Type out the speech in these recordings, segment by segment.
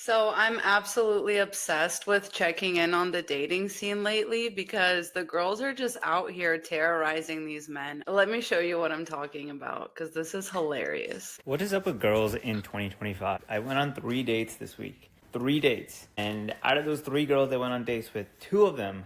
So I'm absolutely obsessed with checking in on the dating scene lately because the girls are just out here terrorizing these men. Let me show you what I'm talking about because this is hilarious. What is up with girls in 2025? I went on 3 dates this week. 3 dates. And out of those 3 girls I went on dates with, two of them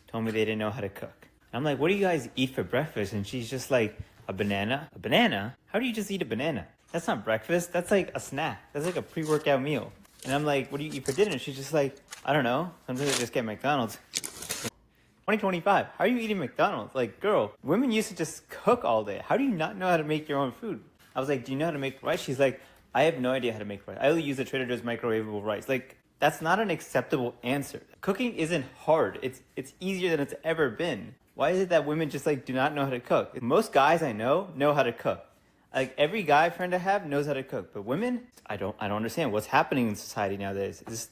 told me they didn't know how to cook. I'm like, what do you guys eat for breakfast? And she's just like, a banana? A banana? How do you just eat a banana? That's not breakfast. That's like a snack. That's like a pre-workout meal. And I'm like, what do you eat for dinner? And she's just like, I don't know. Sometimes I just get McDonald's. 2025, how are you eating McDonald's? Like, girl, women used to just cook all day. How do you not know how to make your own food? I was like, do you know how to make rice? She's like, I have no idea how to make rice. I only use the Trader Joe's microwavable rice. Like, that's not an acceptable answer. Cooking isn't hard. It's easier than it's ever been. Why is it that women just like do not know how to cook? Most guys I know how to cook. Like every guy friend I have knows how to cook, but women, I don't understand what's happening in society nowadays. It's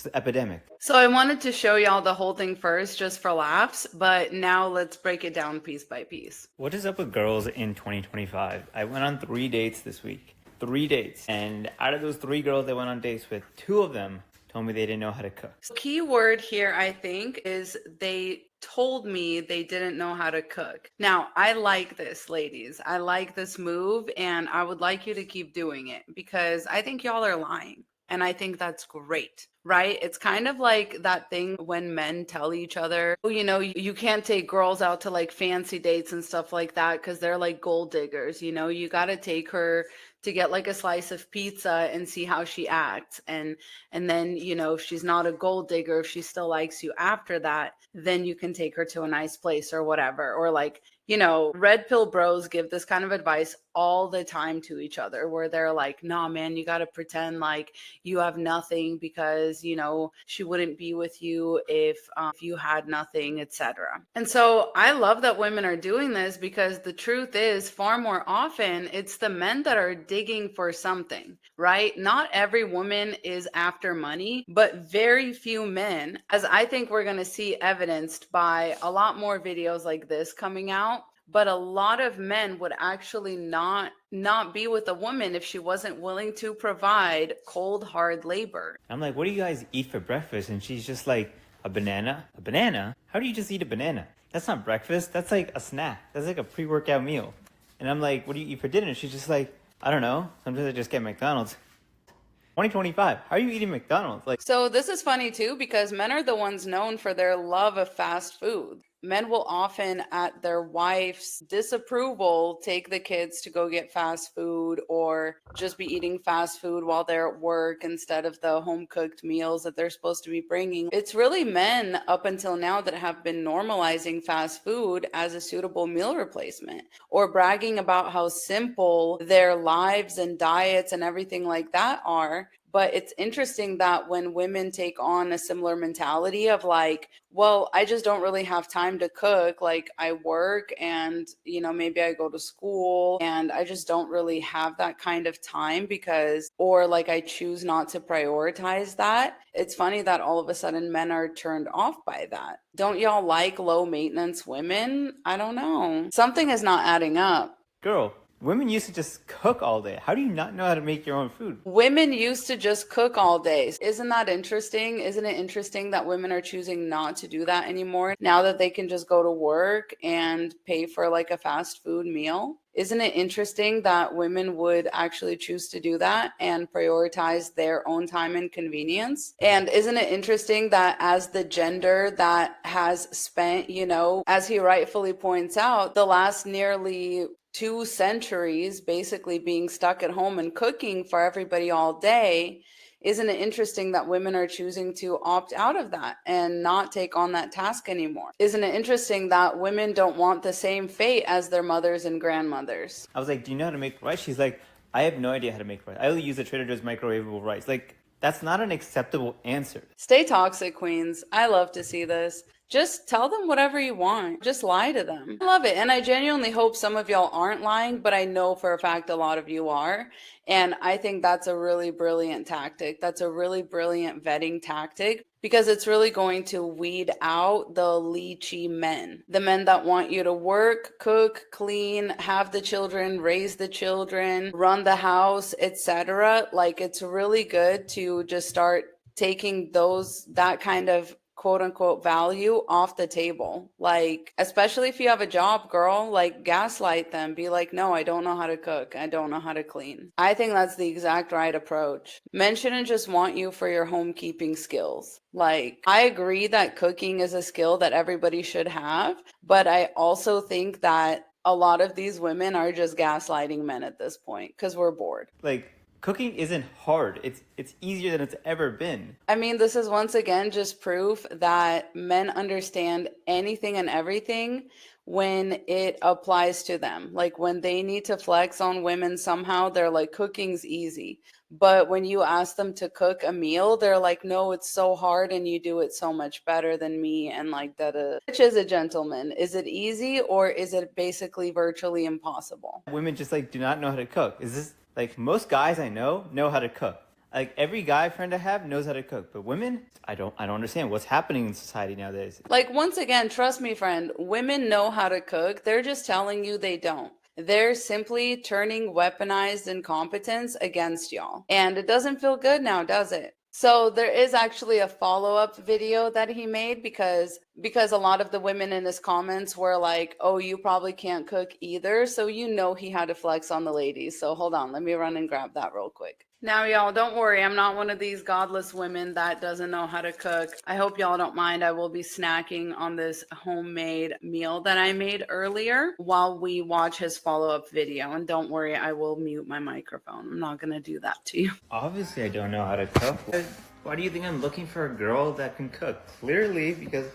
an epidemic. So I wanted to show y'all the whole thing first just for laughs, but now let's break it down piece by piece. What is up with girls in 2025? I went on 3 dates this week. 3 dates. And out of those 3 girls I went on dates with, two of them told me they didn't know how to cook. So key word here, I think, is they told me they didn't know how to cook. Now, I like this, ladies. I like this move, and I would like you to keep doing it because I think y'all are lying. And I think that's great, right? It's kind of like that thing when men tell each other, oh, you can't take girls out to like fancy dates and stuff like that because they're like gold diggers. You got to take her to get like a slice of pizza and see how she acts. And then, if she's not a gold digger, if she still likes you after that, then you can take her to a nice place or whatever. Or like, red pill bros give this kind of advice all the time to each other where they're like, nah, man, you got to pretend like you have nothing because, she wouldn't be with you if you had nothing, etc. And so I love that women are doing this because the truth is far more often it's the men that are digging for something, right? Not every woman is after money, but very few men, as I think we're going to see evidenced by a lot more videos like this coming out. But a lot of men would actually not be with a woman if she wasn't willing to provide cold, hard labor. I'm like, what do you guys eat for breakfast? And she's just like, a banana? A banana? How do you just eat a banana? That's not breakfast. That's like a snack. That's like a pre-workout meal. And I'm like, what do you eat for dinner? And she's just like, I don't know. Sometimes I just get McDonald's. 2025, how are you eating McDonald's? Like, so this is funny too because men are the ones known for their love of fast food. Men will often, at their wife's disapproval, take the kids to go get fast food or just be eating fast food while they're at work instead of the home cooked meals that they're supposed to be bringing. It's really men up until now that have been normalizing fast food as a suitable meal replacement or bragging about how simple their lives and diets and everything like that are. But it's interesting that when women take on a similar mentality of like, well, I just don't really have time to cook. Like I work and, maybe I go to school and I just don't really have that kind of time or like I choose not to prioritize that. It's funny that all of a sudden men are turned off by that. Don't y'all like low maintenance women? I don't know. Something is not adding up. girl, women used to just cook all day. How do you not know how to make your own food? Women used to just cook all day. Isn't that interesting? Isn't it interesting that women are choosing not to do that anymore now that they can just go to work and pay for like a fast food meal? Isn't it interesting that women would actually choose to do that and prioritize their own time and convenience? And isn't it interesting that as the gender that has spent, as he rightfully points out, the last nearly 2 centuries basically being stuck at home and cooking for everybody all day, isn't it interesting that women are choosing to opt out of that and not take on that task anymore? Isn't it interesting that women don't want the same fate as their mothers and grandmothers? I was like, do you know how to make rice? She's like, I have no idea how to make rice. I only use the Trader Joe's microwavable rice. Like, that's not an acceptable answer. Stay toxic, queens. I love to see this. Just tell them whatever you want. Just lie to them. I love it. And I genuinely hope some of y'all aren't lying, but I know for a fact a lot of you are. And I think that's a really brilliant tactic. That's a really brilliant vetting tactic because it's really going to weed out the leechy men, the men that want you to work, cook, clean, have the children, raise the children, run the house, etc. Like, it's really good to just start taking that kind of quote unquote value off the table. Like, especially if you have a job, girl, like, gaslight them. Be like, no, I don't know how to cook. I don't know how to clean. I think that's the exact right approach. Men shouldn't just want you for your homekeeping skills. Like, I agree that cooking is a skill that everybody should have, but I also think that a lot of these women are just gaslighting men at this point because we're bored. Like, cooking isn't hard. It's easier than it's ever been. I mean, this is once again just proof that men understand anything and everything when it applies to them. Like, when they need to flex on women somehow, they're like, cooking's easy. But when you ask them to cook a meal, they're like, no, it's so hard and you do it so much better than me. And like that, which is a gentleman? Is it easy, or is it basically virtually impossible? Women just like do not know how to cook. Is this like most guys I know how to cook? Like, every guy friend I have knows how to cook, but women, I don't understand what's happening in society nowadays. Like, once again, trust me, friend, women know how to cook. They're just telling you they don't. They're simply turning weaponized incompetence against y'all. And it doesn't feel good now, does it? So there is actually a follow-up video that he made because a lot of the women in his comments were like, oh, you probably can't cook either. So you know he had to flex on the ladies. So hold on, let me run and grab that real quick. Now, y'all, don't worry. I'm not one of these godless women that doesn't know how to cook. I hope y'all don't mind. I will be snacking on this homemade meal that I made earlier while we watch his follow-up video. And don't worry, I will mute my microphone. I'm not going to do that to you. Obviously, I don't know how to cook. Why do you think I'm looking for a girl that can cook? Clearly, because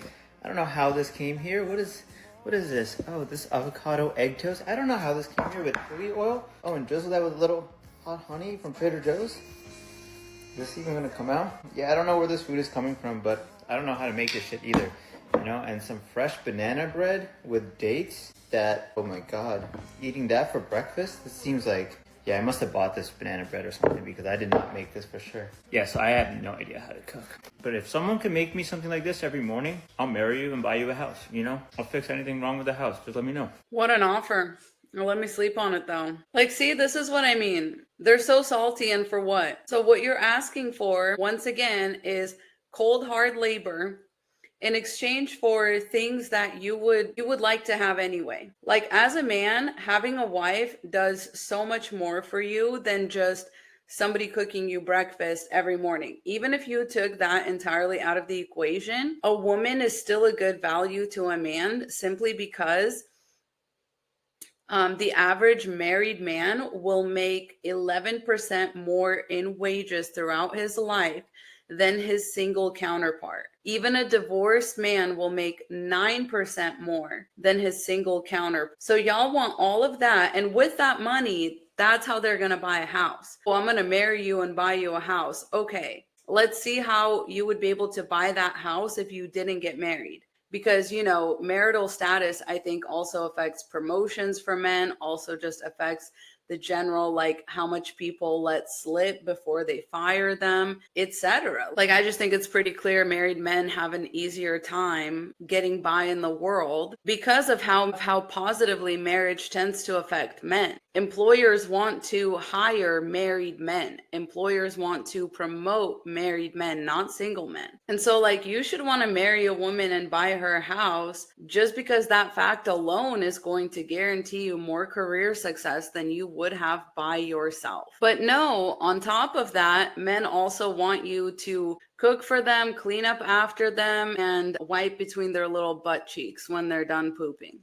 I don't know how this came here. What is this? Oh, this avocado egg toast. I don't know how this came here with chili oil. Oh, and drizzle that with a little hot honey from Trader Joe's. Is this even gonna come out? Yeah, I don't know where this food is coming from, but I don't know how to make this shit either. You know, and some fresh banana bread with dates that, oh my god, eating that for breakfast? This seems like, yeah, I must have bought this banana bread or something because I did not make this for sure. Yes, I have no idea how to cook. But if someone can make me something like this every morning, I'll marry you and buy you a house, you know? I'll fix anything wrong with the house, just let me know. What an offer. Well, let me sleep on it though. Like, see, this is what I mean. They're so salty, and for what? So what you're asking for, once again, is cold hard labor in exchange for things that you would like to have anyway. Like, as a man, having a wife does so much more for you than just somebody cooking you breakfast every morning. Even if you took that entirely out of the equation, a woman is still a good value to a man simply because the average married man will make 11% more in wages throughout his life than his single counterpart. Even a divorced man will make 9% more than his single counterpart. So y'all want all of that. And with that money, that's how they're going to buy a house. Well, I'm going to marry you and buy you a house. Okay, let's see how you would be able to buy that house if you didn't get married. Because, you know, marital status, I think, also affects promotions for men, also just affects the general, like, how much people let slip before they fire them, etc. Like, I just think it's pretty clear married men have an easier time getting by in the world because of how positively marriage tends to affect men. Employers want to hire married men. Employers want to promote married men, not single men. And so, like, you should want to marry a woman and buy her a house just because that fact alone is going to guarantee you more career success than you would have by yourself. But no, on top of that, men also want you to cook for them, clean up after them, and wipe between their little butt cheeks when they're done pooping.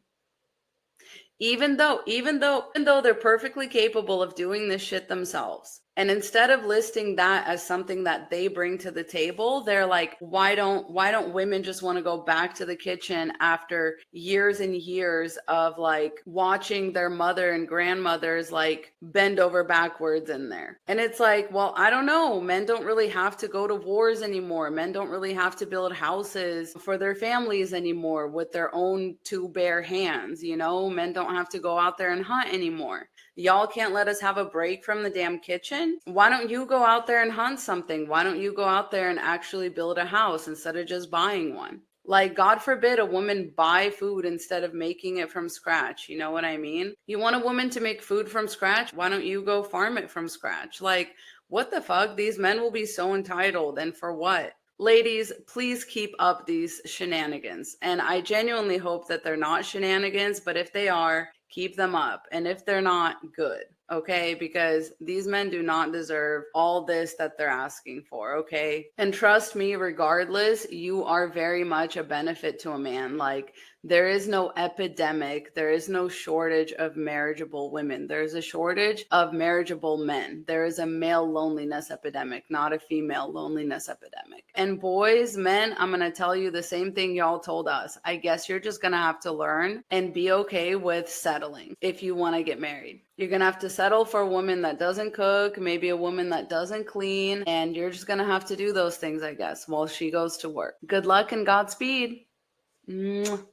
Even though they're perfectly capable of doing this shit themselves. And instead of listing that as something that they bring to the table, they're like, why don't women just want to go back to the kitchen after years and years of like watching their mother and grandmothers like bend over backwards in there? And it's like, well, I don't know. Men don't really have to go to wars anymore. Men don't really have to build houses for their families anymore with their own two bare hands. You know, men don't have to go out there and hunt anymore. Y'all can't let us have a break from the damn kitchen? Why don't you go out there and hunt something? Why don't you go out there and actually build a house instead of just buying one? Like, God forbid a woman buy food instead of making it from scratch. You know what I mean? You want a woman to make food from scratch? Why don't you go farm it from scratch? Like, what the fuck? These men will be so entitled. And for what? Ladies, please keep up these shenanigans. And I genuinely hope that they're not shenanigans, but if they are, keep them up. And if they're not, good. Okay, because these men do not deserve all this that they're asking for, okay? And trust me, regardless, you are very much a benefit to a man. Like, there is no epidemic, there is no shortage of marriageable women. There's a shortage of marriageable men. There is a male loneliness epidemic, not a female loneliness epidemic. And boys, men, I'm gonna tell you the same thing y'all told us. I guess you're just gonna have to learn and be okay with settling if you wanna get married. You're going to have to settle for a woman that doesn't cook, maybe a woman that doesn't clean, and you're just going to have to do those things, I guess, while she goes to work. Good luck and Godspeed. Mwah.